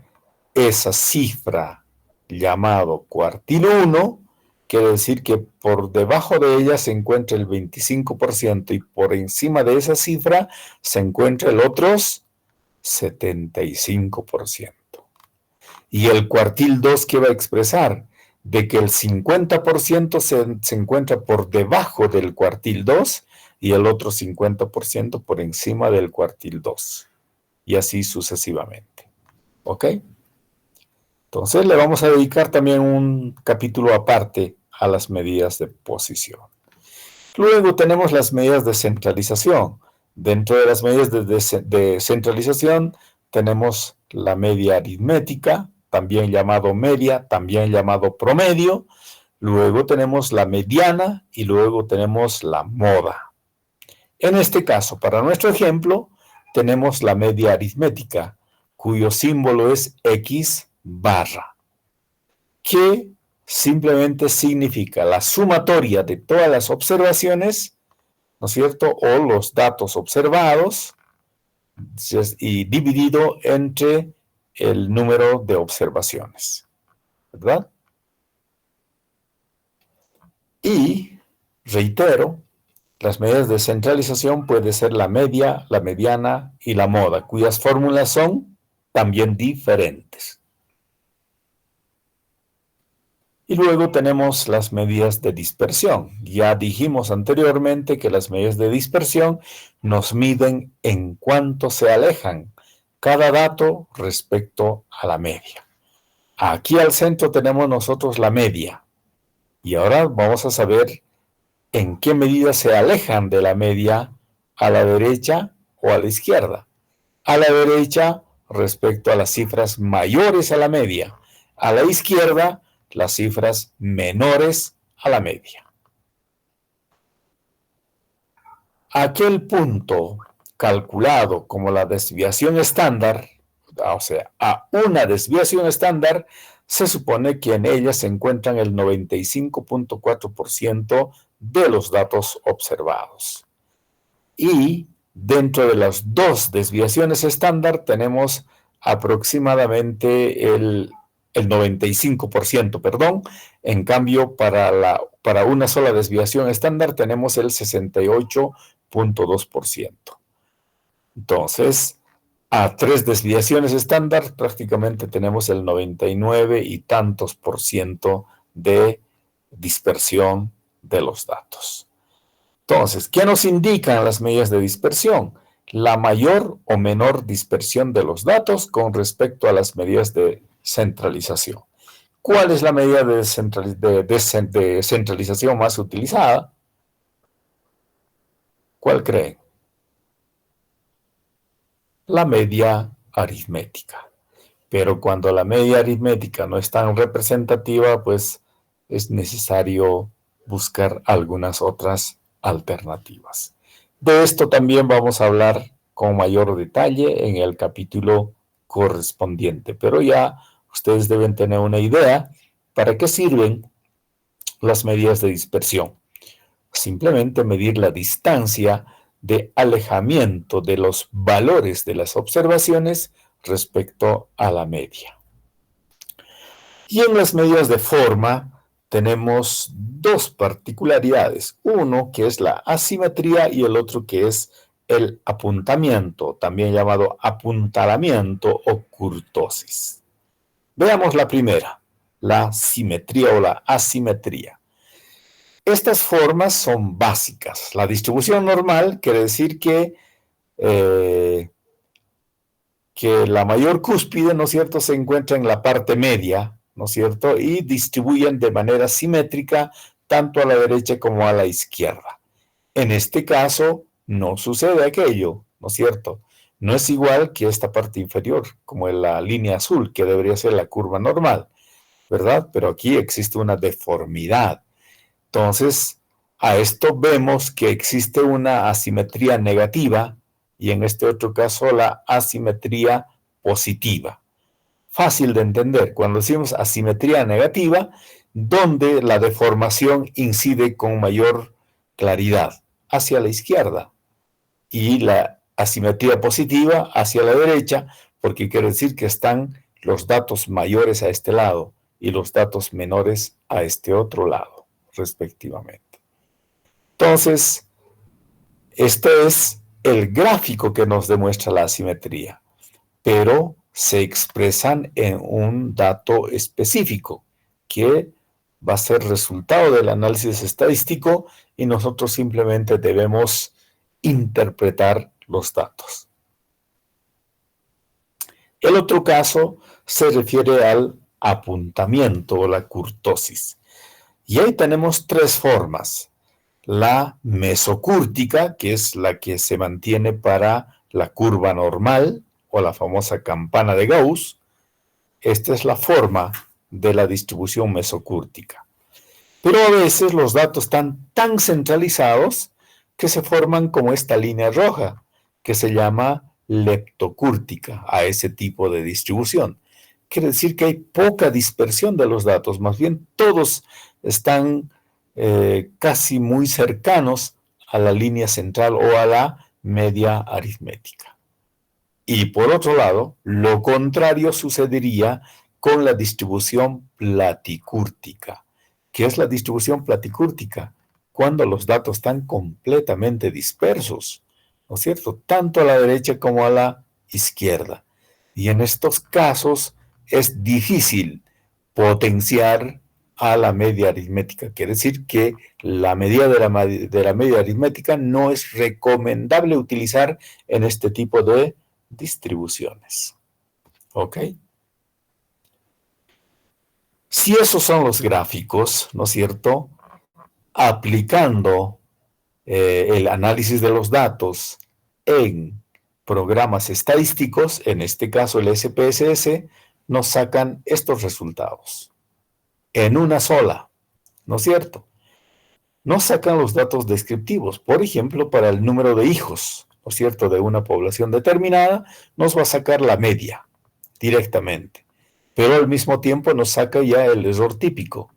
esa cifra llamado cuartil 1 quiere decir que por debajo de ella se encuentra el 25% y por encima de esa cifra se encuentra el otros 75%. Y el cuartil 2, ¿qué va a expresar? De que el 50% se encuentra por debajo del cuartil 2 y el otro 50% por encima del cuartil 2. Y así sucesivamente. ¿Ok? Entonces le vamos a dedicar también un capítulo aparte a las medidas de posición. Luego tenemos las medidas de centralización. Dentro de las medidas de centralización tenemos la media aritmética, también llamado media, también llamado promedio. Luego tenemos la mediana y luego tenemos la moda. En este caso, para nuestro ejemplo, tenemos la media aritmética, cuyo símbolo es X barra, que simplemente significa la sumatoria de todas las observaciones, ¿no es cierto?, o los datos observados, y dividido entre el número de observaciones, ¿verdad? Y, reitero, las medidas de centralización pueden ser la media, la mediana y la moda, cuyas fórmulas son también diferentes. Y luego tenemos las medidas de dispersión. Ya dijimos anteriormente que las medidas de dispersión nos miden en cuánto se alejan cada dato respecto a la media. Aquí al centro tenemos nosotros la media. Y ahora vamos a saber en qué medida se alejan de la media a la derecha o a la izquierda. A la derecha respecto a las cifras mayores a la media. A la izquierda, las cifras menores a la media. Aquel punto calculado como la desviación estándar, o sea, a una desviación estándar, se supone que en ella se encuentran el 95.4% de los datos observados. Y dentro de las dos desviaciones estándar tenemos aproximadamente el 95%, perdón. En cambio, para una sola desviación estándar tenemos el 68.2%. Entonces, a tres desviaciones estándar prácticamente tenemos el 99 y tantos por ciento de dispersión de los datos. Entonces, ¿qué nos indican las medidas de dispersión? La mayor o menor dispersión de los datos con respecto a las medidas de centralización. ¿Cuál es la medida de centralización más utilizada? ¿Cuál creen? La media aritmética. Pero cuando la media aritmética no es tan representativa, pues es necesario buscar algunas otras alternativas. De esto también vamos a hablar con mayor detalle en el capítulo correspondiente, pero ya ustedes deben tener una idea para qué sirven las medidas de dispersión. Simplemente medir la distancia de alejamiento de los valores de las observaciones respecto a la media. Y en las medidas de forma tenemos dos particularidades, uno que es la asimetría y el otro que es el apuntamiento, también llamado apuntalamiento o kurtosis. Veamos la primera, la simetría o la asimetría. Estas formas son básicas. La distribución normal quiere decir que la mayor cúspide, ¿no es cierto?, se encuentra en la parte media, ¿no es cierto?, y distribuyen de manera simétrica tanto a la derecha como a la izquierda. En este caso, no sucede aquello, ¿no es cierto? No es igual que esta parte inferior, como en la línea azul, que debería ser la curva normal, ¿verdad? Pero aquí existe una deformidad. Entonces, a esto vemos que existe una asimetría negativa y en este otro caso la asimetría positiva. Fácil de entender, cuando decimos asimetría negativa, donde la deformación incide con mayor claridad hacia la izquierda y la asimetría positiva hacia la derecha, porque quiere decir que están los datos mayores a este lado y los datos menores a este otro lado, respectivamente. Entonces, este es el gráfico que nos demuestra la asimetría, pero se expresan en un dato específico que va a ser resultado del análisis estadístico y nosotros simplemente debemos interpretar los datos. El otro caso se refiere al apuntamiento o la kurtosis. Y ahí tenemos tres formas. La mesocúrtica, que es la que se mantiene para la curva normal o la famosa campana de Gauss. Esta es la forma de la distribución mesocúrtica. Pero a veces los datos están tan centralizados que se forman como esta línea roja, que se llama leptocúrtica a ese tipo de distribución. Quiere decir que hay poca dispersión de los datos, más bien todos están casi muy cercanos a la línea central o a la media aritmética. Y por otro lado, lo contrario sucedería con la distribución platicúrtica. ¿Qué es la distribución platicúrtica? Cuando los datos están completamente dispersos, ¿no es cierto? Tanto a la derecha como a la izquierda. Y en estos casos es difícil potenciar a la media aritmética. Quiere decir que la medida de la media aritmética no es recomendable utilizar en este tipo de distribuciones. ¿Ok? Si esos son los gráficos, ¿no es cierto? Aplicando el análisis de los datos en programas estadísticos, en este caso el SPSS, nos sacan estos resultados. En una sola, ¿no es cierto? Nos sacan los datos descriptivos, por ejemplo, para el número de hijos, ¿no es cierto?, de una población determinada, nos va a sacar la media directamente, pero al mismo tiempo nos saca ya el error típico,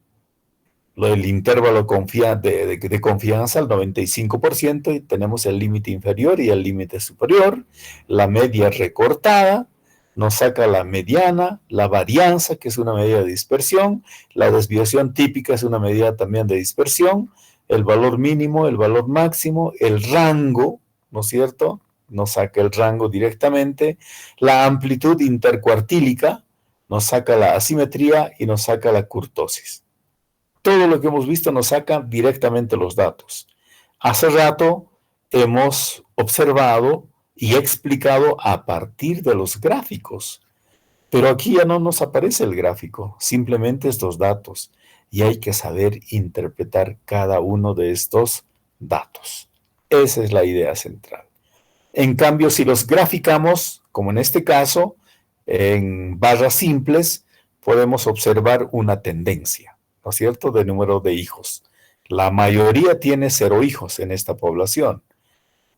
el intervalo de confianza al 95% y tenemos el límite inferior y el límite superior, la media recortada, nos saca la mediana, la varianza, que es una medida de dispersión, la desviación típica es una medida también de dispersión, el valor mínimo, el valor máximo, el rango, ¿no es cierto? Nos saca el rango directamente, la amplitud intercuartílica, nos saca la asimetría y nos saca la kurtosis. Todo lo que hemos visto nos saca directamente los datos. Hace rato hemos observado y explicado a partir de los gráficos, pero aquí ya no nos aparece el gráfico, simplemente estos datos, y hay que saber interpretar cada uno de estos datos. Esa es la idea central. En cambio, si los graficamos, como en este caso, en barras simples, podemos observar una tendencia, ¿no es cierto?, de número de hijos. La mayoría tiene 0 hijos en esta población.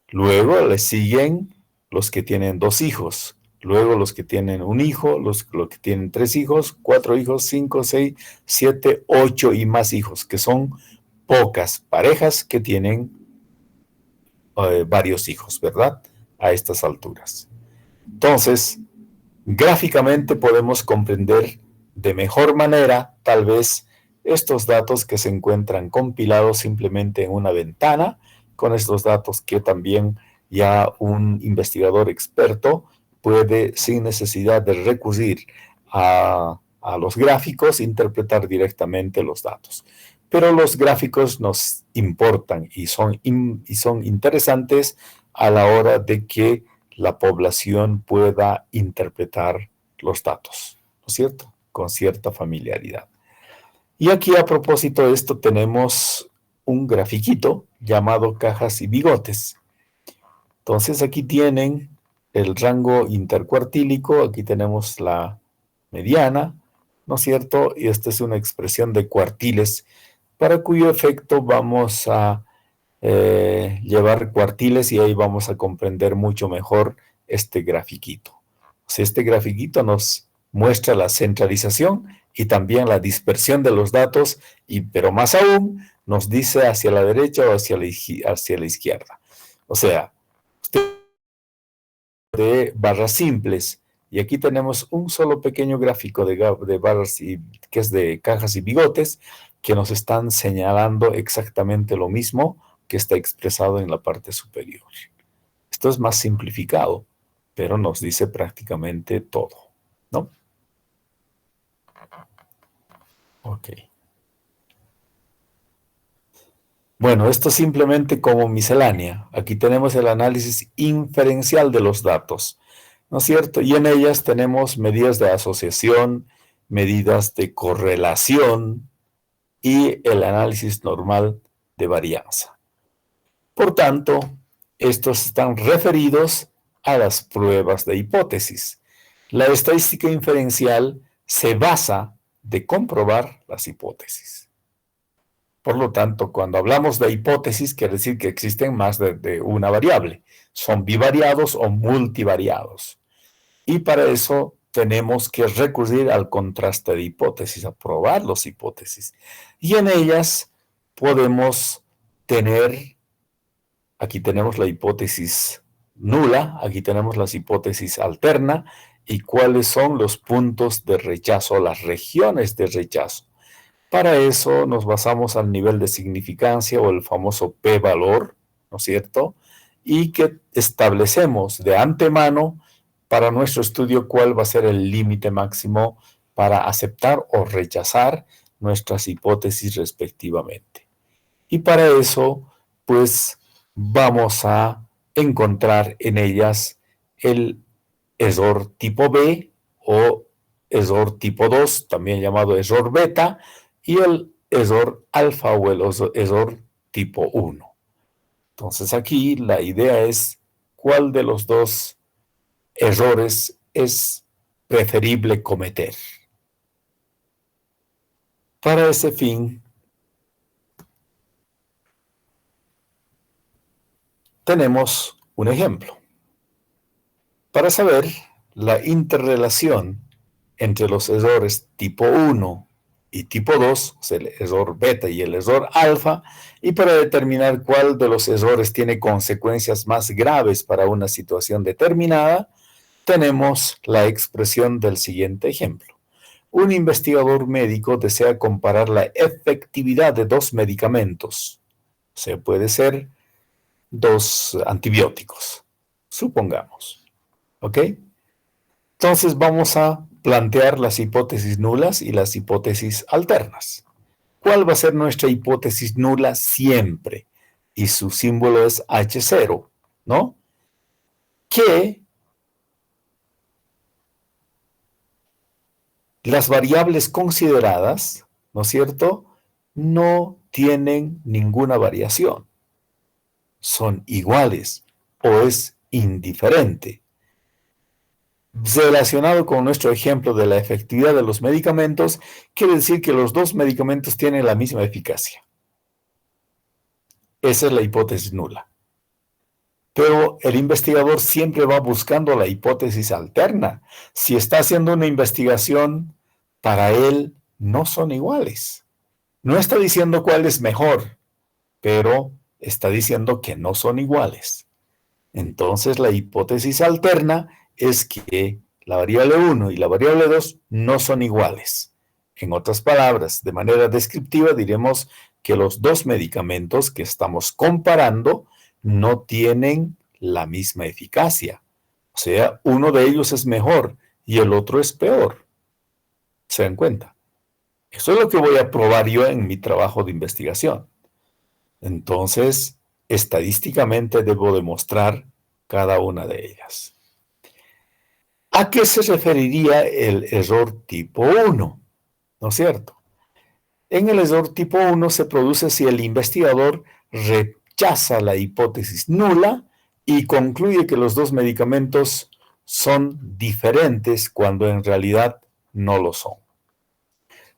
Luego le siguen los que tienen 2 hijos. Luego los que tienen 1 hijo, los que tienen 3 hijos, 4 hijos, 5, 6, 7, 8 y más hijos, que son pocas parejas que tienen varios hijos, ¿verdad? A estas alturas. Entonces, gráficamente podemos comprender de mejor manera, tal vez, estos datos que se encuentran compilados simplemente en una ventana, con estos datos que también ya un investigador experto puede, sin necesidad de recurrir a los gráficos, interpretar directamente los datos. Pero los gráficos nos importan y son interesantes a la hora de que la población pueda interpretar los datos, ¿no es cierto?, con cierta familiaridad. Y aquí a propósito de esto tenemos un grafiquito llamado cajas y bigotes. Entonces aquí tienen el rango intercuartílico, aquí tenemos la mediana, ¿no es cierto? Y esta es una expresión de cuartiles, para cuyo efecto vamos a llevar cuartiles y ahí vamos a comprender mucho mejor este grafiquito. O sea, este grafiquito nos muestra la centralización y también la dispersión de los datos, pero más aún nos dice hacia la derecha o hacia la izquierda. O sea, de barras simples. Y aquí tenemos un solo pequeño gráfico de barras que es de cajas y bigotes, que nos están señalando exactamente lo mismo que está expresado en la parte superior. Esto es más simplificado, pero nos dice prácticamente todo, ¿no? Ok. Bueno, esto simplemente como miscelánea. Aquí tenemos el análisis inferencial de los datos, ¿no es cierto? Y en ellas tenemos medidas de asociación, medidas de correlación y el análisis normal de varianza. Por tanto, estos están referidos a las pruebas de hipótesis. La estadística inferencial se basa de comprobar las hipótesis. Por lo tanto, cuando hablamos de hipótesis, quiere decir que existen más de una variable. Son bivariados o multivariados. Y para eso tenemos que recurrir al contraste de hipótesis, a probar las hipótesis. Y en ellas podemos tener, aquí tenemos la hipótesis nula, aquí tenemos las hipótesis alterna, y cuáles son los puntos de rechazo, las regiones de rechazo. Para eso nos basamos al nivel de significancia o el famoso p-valor, ¿no es cierto? Y que establecemos de antemano para nuestro estudio cuál va a ser el límite máximo para aceptar o rechazar nuestras hipótesis respectivamente. Y para eso, pues, vamos a encontrar en ellas el error tipo B o error tipo 2, también llamado error beta, y el error alfa o el error tipo 1. Entonces aquí la idea es cuál de los dos errores es preferible cometer. Para ese fin, tenemos un ejemplo. Para saber la interrelación entre los errores tipo 1 y tipo 2, o sea, el error beta y el error alfa, y para determinar cuál de los errores tiene consecuencias más graves para una situación determinada, tenemos la expresión del siguiente ejemplo. Un investigador médico desea comparar la efectividad de dos medicamentos. O sea, puede ser dos antibióticos, supongamos. ¿Ok? Entonces vamos a plantear las hipótesis nulas y las hipótesis alternas. ¿Cuál va a ser nuestra hipótesis nula siempre? Y su símbolo es H0, ¿no? Que las variables consideradas, ¿no es cierto?, no tienen ninguna variación. Son iguales o es indiferente. Relacionado con nuestro ejemplo de la efectividad de los medicamentos, quiere decir que los dos medicamentos tienen la misma eficacia. Esa es la hipótesis nula. Pero el investigador siempre va buscando la hipótesis alterna. Si está haciendo una investigación, para él no son iguales. No está diciendo cuál es mejor, pero está diciendo que no son iguales. Entonces la hipótesis alterna es que la variable 1 y la variable 2 no son iguales. En otras palabras, de manera descriptiva diremos que los dos medicamentos que estamos comparando no tienen la misma eficacia. O sea, uno de ellos es mejor y el otro es peor. ¿Se dan cuenta? Eso es lo que voy a probar yo en mi trabajo de investigación. Entonces, estadísticamente debo demostrar cada una de ellas. ¿A qué se referiría el error tipo 1? ¿No es cierto? En el error tipo 1 se produce si el investigador rechaza la hipótesis nula y concluye que los dos medicamentos son diferentes cuando en realidad no lo son.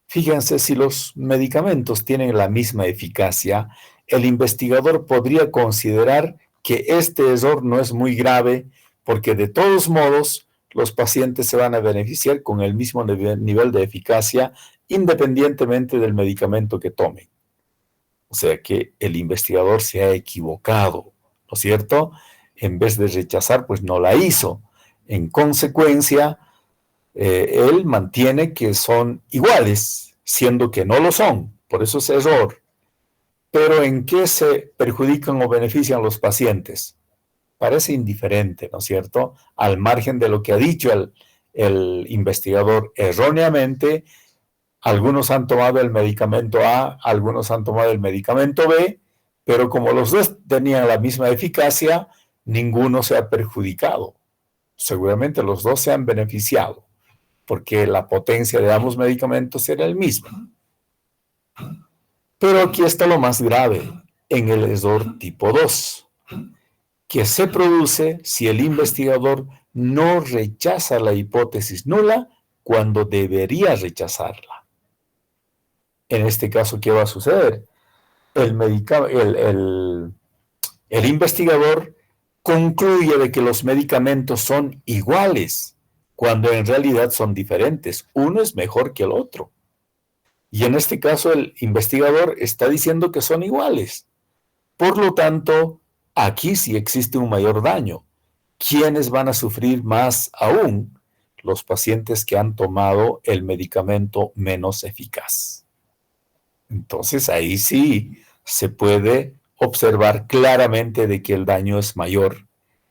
Fíjense, si los medicamentos tienen la misma eficacia, el investigador podría considerar que este error no es muy grave porque de todos modos los pacientes se van a beneficiar con el mismo nivel de eficacia independientemente del medicamento que tomen. O sea que el investigador se ha equivocado, ¿no es cierto? En vez de rechazar, pues no la hizo. En consecuencia, él mantiene que son iguales, siendo que no lo son. Por eso es error. Pero ¿en qué se perjudican o benefician los pacientes? Parece indiferente, ¿no es cierto? Al margen de lo que ha dicho el investigador erróneamente, algunos han tomado el medicamento A, algunos han tomado el medicamento B, pero como los dos tenían la misma eficacia, ninguno se ha perjudicado. Seguramente los dos se han beneficiado, porque la potencia de ambos medicamentos era el mismo. Pero aquí está lo más grave, en el error tipo 2, que se produce si el investigador no rechaza la hipótesis nula cuando debería rechazarla. En este caso, ¿qué va a suceder? El investigador concluye de que los medicamentos son iguales, cuando en realidad son diferentes. Uno es mejor que el otro. Y en este caso, el investigador está diciendo que son iguales. Por lo tanto, aquí sí existe un mayor daño. ¿Quiénes van a sufrir más aún? Los pacientes que han tomado el medicamento menos eficaz. Entonces, ahí sí se puede observar claramente de que el daño es mayor,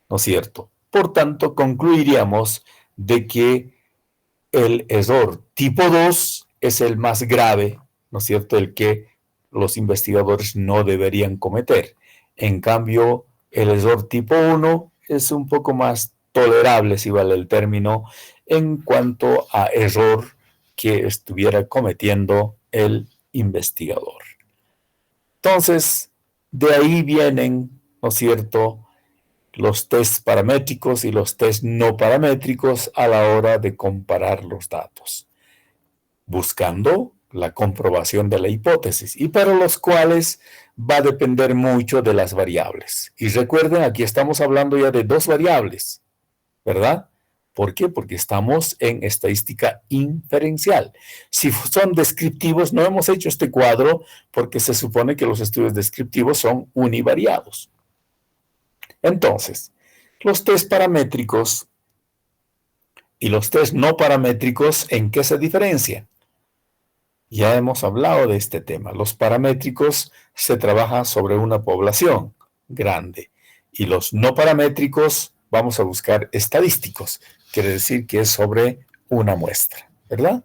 ¿no es cierto? Por tanto, concluiríamos de que el error tipo 2 es el más grave, ¿no es cierto?, el que los investigadores no deberían cometer. En cambio, el error tipo 1 es un poco más tolerable, si vale el término, en cuanto a error que estuviera cometiendo el investigador. Entonces, de ahí vienen, ¿no es cierto?, los test paramétricos y los test no paramétricos a la hora de comparar los datos, buscando la comprobación de la hipótesis y para los cuales va a depender mucho de las variables. Y recuerden, aquí estamos hablando ya de dos variables, ¿verdad? ¿Por qué? Porque estamos en estadística inferencial. Si son descriptivos, no hemos hecho este cuadro porque se supone que los estudios descriptivos son univariados. Entonces, los test paramétricos y los test no paramétricos, ¿en qué se diferencian? Ya hemos hablado de este tema. Los paramétricos se trabajan sobre una población grande y los no paramétricos vamos a buscar estadísticos, quiere decir que es sobre una muestra, ¿verdad?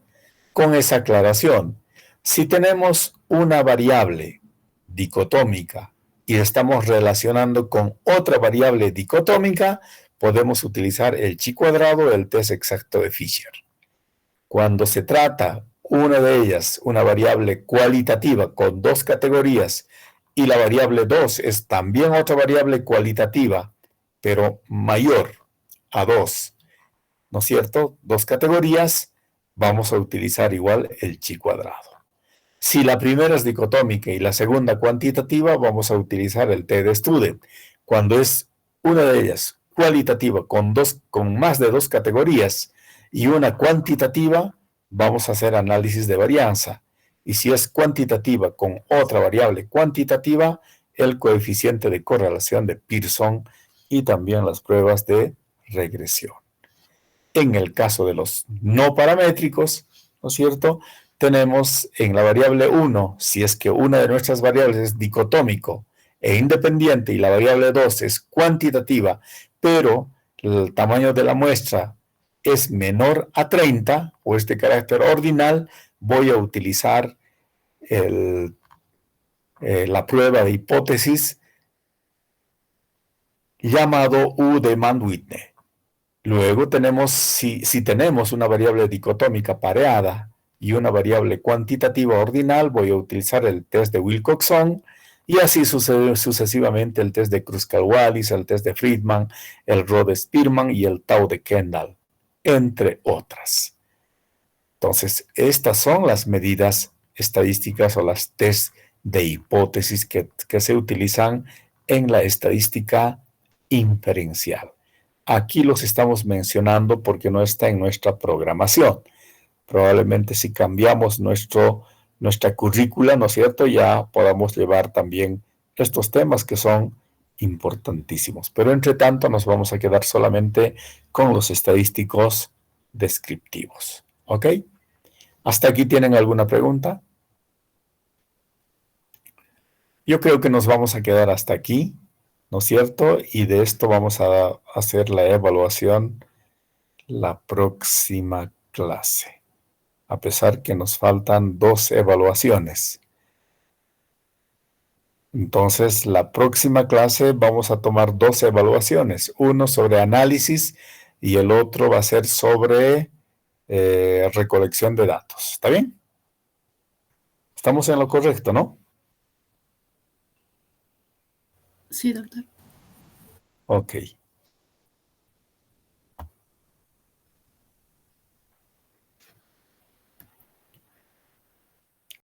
Con esa aclaración, si tenemos una variable dicotómica y estamos relacionando con otra variable dicotómica, podemos utilizar el chi cuadrado, el test exacto de Fisher. Cuando se trata una de ellas, una variable cualitativa con dos categorías, y la variable 2 es también otra variable cualitativa, pero mayor a 2, ¿no es cierto? Dos categorías, vamos a utilizar igual el chi cuadrado. Si la primera es dicotómica y la segunda cuantitativa, vamos a utilizar el t de Student. Cuando es una de ellas cualitativa con más de dos categorías y una cuantitativa, vamos a hacer análisis de varianza. Y si es cuantitativa con otra variable cuantitativa, el coeficiente de correlación de Pearson y también las pruebas de regresión. En el caso de los no paramétricos, ¿no es cierto?, tenemos en la variable 1, si es que una de nuestras variables es dicotómico e independiente y la variable 2 es cuantitativa, pero el tamaño de la muestra es menor a 30 o es de carácter ordinal, voy a utilizar la prueba de hipótesis llamado U de Mann-Whitney. Luego tenemos, si tenemos una variable dicotómica pareada y una variable cuantitativa ordinal, voy a utilizar el test de Wilcoxon, y así sucesivamente el test de Kruskal-Wallis, el test de Friedman, el Rode-Spearman y el Tau de Kendall, entre otras. Entonces, estas son las medidas estadísticas o las test de hipótesis que se utilizan en la estadística inferencial. Aquí los estamos mencionando porque no está en nuestra programación. Probablemente si cambiamos nuestra currícula, ¿no es cierto?, ya podamos llevar también estos temas que son importantísimos. Pero entre tanto nos vamos a quedar solamente con los estadísticos descriptivos. ¿Ok? ¿Hasta aquí tienen alguna pregunta? Yo creo que nos vamos a quedar hasta aquí, ¿no es cierto? Y de esto vamos a hacer la evaluación la próxima clase, a pesar que nos faltan 2 evaluaciones. Entonces, la próxima clase vamos a tomar 2 evaluaciones, uno sobre análisis y el otro va a ser sobre recolección de datos. ¿Está bien? Estamos en lo correcto, ¿no? Sí, doctor. Ok.